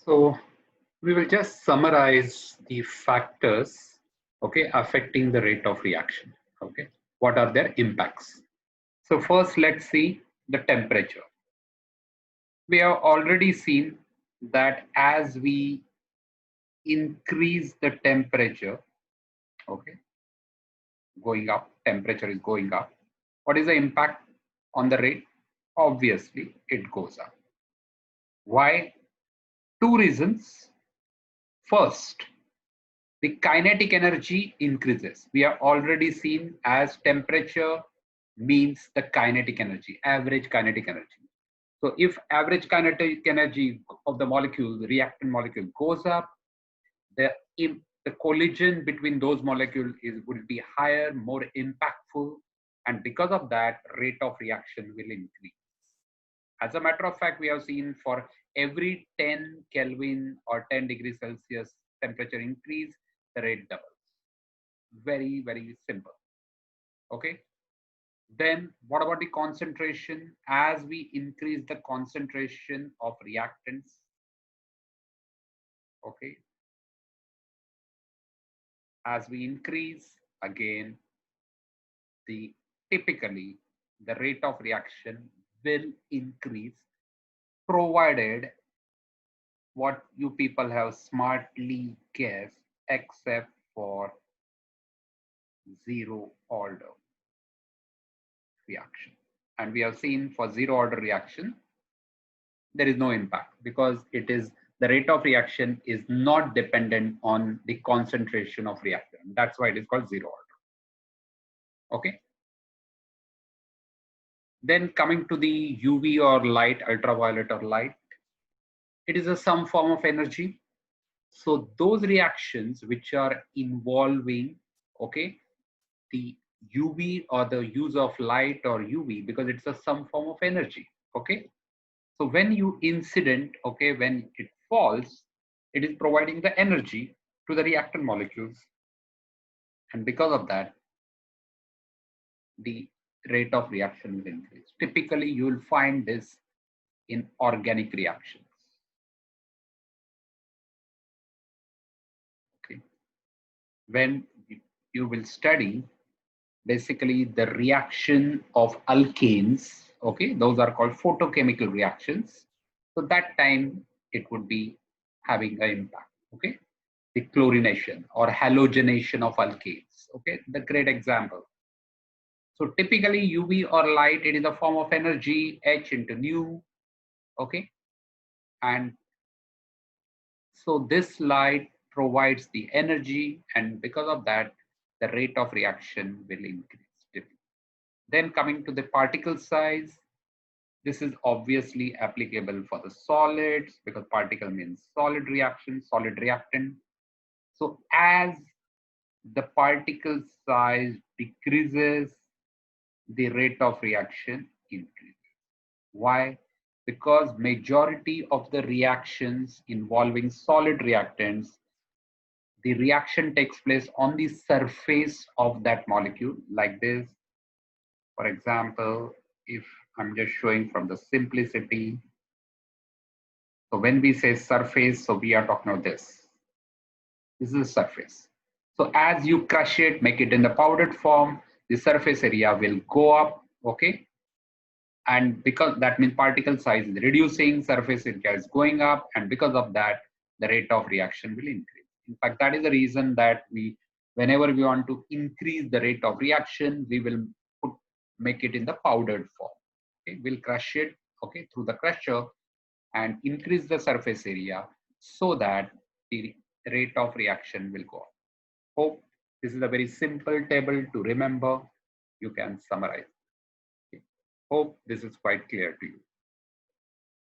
So we will just summarize the factors, okay, affecting the rate of reaction. Okay, what are their impacts? So first, let's see the temperature. We have already seen that as we increase the temperature, okay, going up, temperature is going up. What is the impact on the rate? Obviously, it goes up. Why? Two reasons. First, the kinetic energy increases. We have already seen as temperature means the kinetic energy, average kinetic energy. So if average kinetic energy of the molecule, the reactant molecule goes up, the, the collision between those molecules will be higher, more impactful, and because of that, rate of reaction will increase. As a matter of fact, we have seen for every 10 Kelvin or 10 degrees Celsius temperature increase, the rate doubles. Very, very simple. Okay. Then what about the concentration? As we increase the concentration of reactants, okay, as we increase again, typically the rate of reaction will increase, provided what you people have smartly guessed, except for zero order reaction. And we have seen for zero order reaction, there is no impact because it is the rate of reaction is not dependent on the concentration of reactant. That's why it is called zero order. Okay. Then coming to the UV or light, ultraviolet or light, it is some form of energy. So those reactions which are involving, okay, the UV or the use of light or UV, because it's some form of energy. Okay. So when you incident, okay, when it falls, it is providing the energy to the reactant molecules. And because of that, the rate of reaction will increase. Typically, you will find this in organic reactions. Okay. When you will study basically the reaction of alkanes, okay, those are called photochemical reactions. So that time it would be having an impact, okay. The chlorination or halogenation of alkanes, okay, the great example. So typically UV or light, it is a form of energy, H into nu, okay. And so this light provides the energy, and because of that, the rate of reaction will increase. Then coming to the particle size, this is obviously applicable for the solids because particle means solid reaction, solid reactant. So as the particle size decreases, the rate of reaction increases. Why? Because majority of the reactions involving solid reactants, the reaction takes place on the surface of that molecule like this. For example, if I'm just showing from the simplicity. So when we say surface, so we are talking about this. This is the surface. So as you crush it, make it in the powdered form, the surface area will go up, okay? And because that means particle size is reducing, surface area is going up, and because of that, the rate of reaction will increase. In fact, that is the reason that whenever we want to increase the rate of reaction, we will make it in the powdered form. Okay, we'll crush it, okay, through the crusher and increase the surface area so that the rate of reaction will go up. Hope this is a very simple table to remember. You can summarize. Okay. Hope this is quite clear to you.